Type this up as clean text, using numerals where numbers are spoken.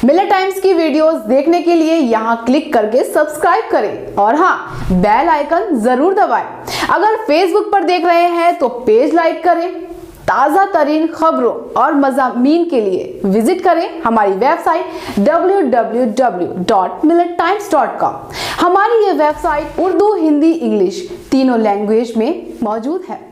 Millet times की videos देखने के लिए यहाँ क्लिक करके सब्सक्राइब करें और हाँ, बेल आइकन जरूर दबाएं। अगर फेसबुक पर देख रहे हैं तो पेज लाइक करें। ताज़ा तरीन खबरों और मज़ामीन के लिए विजिट करें हमारी वेबसाइट www.millettimes.com। हमारी ये वेबसाइट उर्दू, हिंदी, इंग्लिश तीनों लैंग्वेज में मौजूद है।